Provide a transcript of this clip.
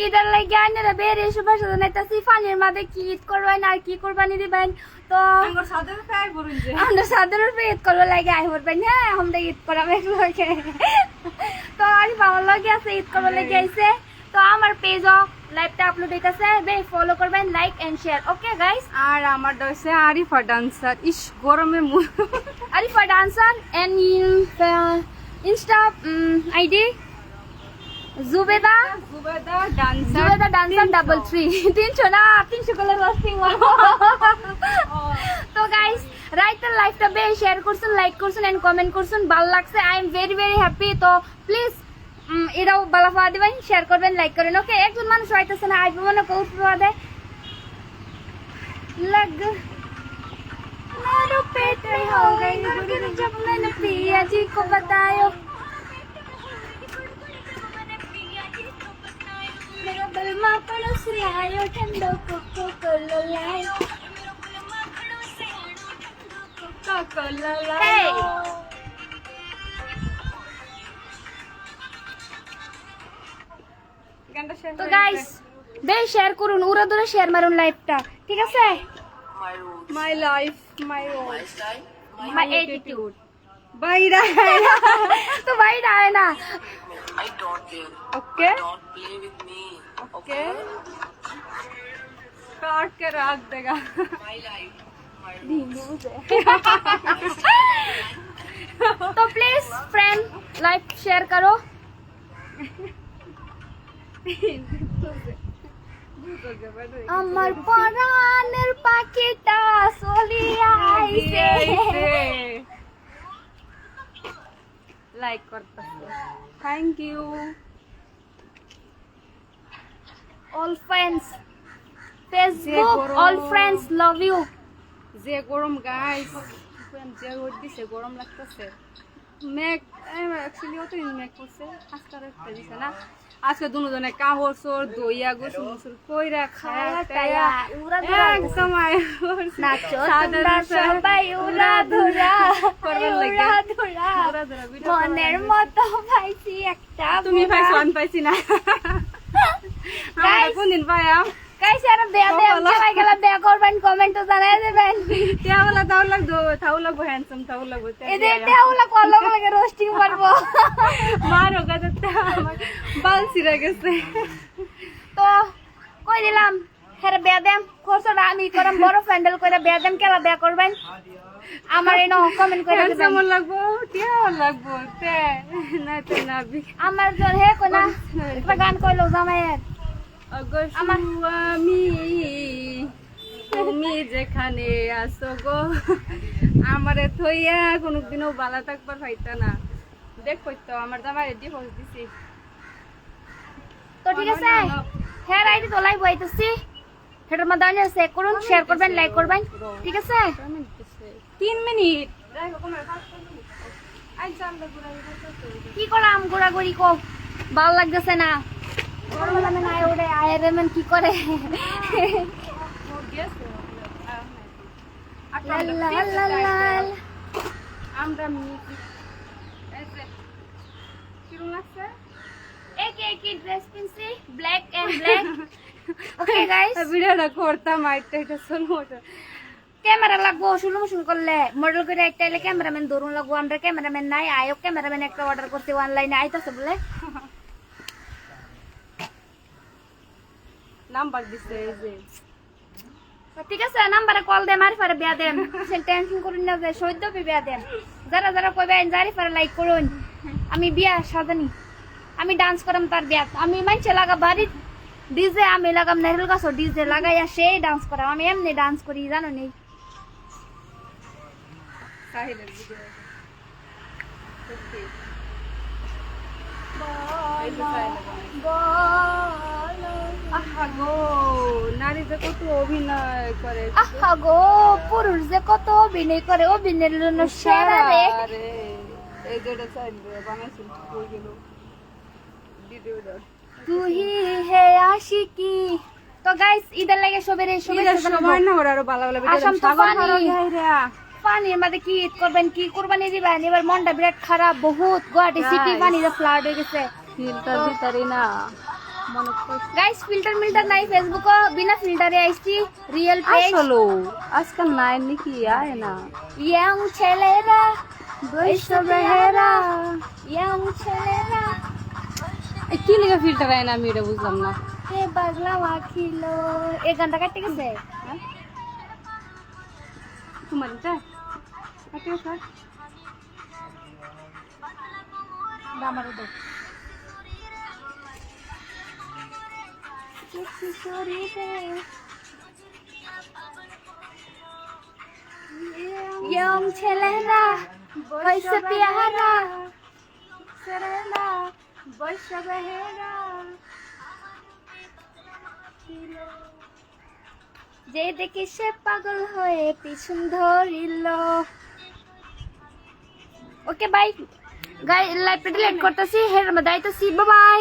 ঈদের লাগে আইনারা বেরিয়ে শুভেচ্ছা জানাইতাছি। ফানির মাঝে কি ঈদ করবেন আর কি কোরবানি দিবেন, তো আমরা সাদের উপরে ঈদ করবো লাগে আই করবেন। হ্যাঁ আমরা ঈদ করাবে লোকে, তো আর ভালো লাগে আছে ঈদ করবো লাগে আইছে। তো আমার পেজও লাইভটা আপলোড হইতাছে, বে ফলো করবেন, like and share. Okay guys, আর আমার হইছে আরিফা ডান্সার। ইস গরমে Arifa dancer and insta ID Jubeda dancer 333 300 না 300 করে রোস্টিং। তো গাইস রাইটার লাইভটা বে শেয়ার করছেন, লাইক করছেন এন্ড কমেন্ট করছেন, ভালো লাগছে। I am very very happy. তো প্লিজ এটাও ভালো পাওয়া দিবেন, শেয়ার করবেন, লাইক করেন। ওকে, একজন মানুষ হইতেছে না আইব মনে কৌশ পাওয়া দেয় लग मेरे पेट में हो गई गुरु जब मैंने पिया जी को बतायो मेरा बलमा पड़ोस लायो ठंडो कोको कोला लायो कोको कोला लायो। তো গাইস বে শেয়ার করুন, উড়া ধরে শেয়ার মারুন লাইভটা, ঠিক আছে? My life my my attitude বাইরা তো বাইরে আয় না। I don't care. Okay Don't play with me. ওকে काट के रख देगा। My life. My तो प्लीज फ्रेंड लाइक शेयर करो। আমার পরাণের পাখিটা চলিয়া আইছে। লাইক করতে thank you all friends Facebook all friends love you. যে গরম গাইস, যে রোদ দিছে গরম লাগতেছে। মেঘ অ্যাকচুয়ালি অত মেঘ করছে, আজকে একটা দিছে না। আজকে দুজনে কাহর সোর দইয়া গোসল মোসল কইরা খায়া টায়া উড়া ধরা একদম নাচো তোমরা সবাই উড়া ধরা উড়া ধরা মনের মতো পাইছি একটা। তুমি পাইছো আমি পাইছি না। আমরা কোনদিন পাইয়াম গাইস আর বিয়া দে সবাই গেলা বিয়া করবেন, কমেন্টে জানাই দিবেন। তেওলা তাও লাগবো হ্যান্ডসাম তাও লাগবো। এদের তেওলা কলম লাগে রোস্টিং করবো। মারো গাজতে আমার বাল ছিড়ে গেছে। তো কই দিলাম হেরে বিয়া দেম, খরচটা আমি করম, বড় প্যান্ডেল কইরা বিয়া দেম। কেলা বিয়া করবেন আমার এনো কমেন্ট করে দিবেন। হ্যান্ডসাম লাগবো তেওলা লাগবো তে না তো না বি আমার জোর হে কোনা একটা গান কইলো জামাইয়ের আমার আমি তুমি যেখানে আসো গো আমারে থইয়া কোনদিনও বালা থাকবার হইতা না। দেখো তো আমার জামাই ডিভোর্স দিছি। তো ঠিক আছে হেয়ার আইডি তো লাইভ হইতাছি, হেটার মধ্যে আনিয়ে চেক করুন, শেয়ার করবেন, লাইক করবেন, ঠিক আছে? 3 মিনিট কি করলাম ঘোরাঘুরি কো ভালো লাগতেছে না, গরম লাগে না ওরে আয়রন কি করে। আমরা মিউজিক কিরম লাগছে? এক ড্রেস পিনছি black and black. Okay guys ভিডিওটা করতাম আইটা এটা চলবো। ক্যামেরা লাগবো শুরু করলে মডেল করে একটা এলে ক্যামেরাম্যান ধরুন লাগবো। আমরা ক্যামেরাম্যান নাই, আয়ো ক্যামেরাম্যান একটা অর্ডার করতে অনলাইনে আইতাছে বলে। নাম্বার দিছে এই যে, ঠিক আছে নাম্বারে কল দে, মারি ফারে বিয়া দেন, টেনশন করুন না যে সৈদ্য বিয়া দেন। যারা যারা কইবেন জারি ফারে লাইক করুন। আমি বিয়া সাজানি, আমি ডান্স করাম তার বিয়া। আমি মানছে লাগা বাড়ি ডিজে, আমি লাগাম নেহরুল গাছ ডিজে লাগাইয়া সেই ডান্স করাম। আমি এমনি ডান্স করি জানো নি। সাহিলের ভিডিও আহা গো নারী যে কত অভিনয় করে, আহা গো পুরুষ যে কত অভিনয় করে, অভিনয়ের জন্য সেরা রে। এই যেটা চাইলে বানাইছিল কই গেল ভিডিওটা তুই হে আশিকি। তো গাইস ঈদের লাগে সবের এই শুভেচ্ছা সময় না ওর আরো ভালো ভালো ভিডিও আসাম তো পানির মধ্যে কি ঈদ করবেন, কি কোরবানি দিবেন? এবার মনটা বিরাট খারাপ, বহুত গুয়াহাটি সিটি পানিতে ফ্লাড হয়ে গেছে। হিলটার ভিতরে না মনে করছে গাইস ফিল্টার মিল্টার নাই ফেসবুক বিনা ফিল্টারে আইছি রিয়েল পেজ আসলো আজকাল নাই নাকি আয় না ইয়াং ছেলেরা বৈশ্য বেহেরা ইয়াং ছেলেরা এই কি লেগে ফিল্টার আয় না আমি এটা বুঝলাম না কে পাগলা মাখিলো এই গানটা কাটতে গেছে হ্যাঁ? তোমার এটা কাটে স্যার আমারও দাও কিশোরী রে ইয়ং ছেলেরা বৈশ্য পিয়ারা ছেলেরা বৈশ্য বেহেরা যে দেখি সে পাগল হয়ে পিছন ধরিল ওকে বাই গাই লাইভ ডিলিট করতেছি হের মধ্যে আইতাছি বাই বাই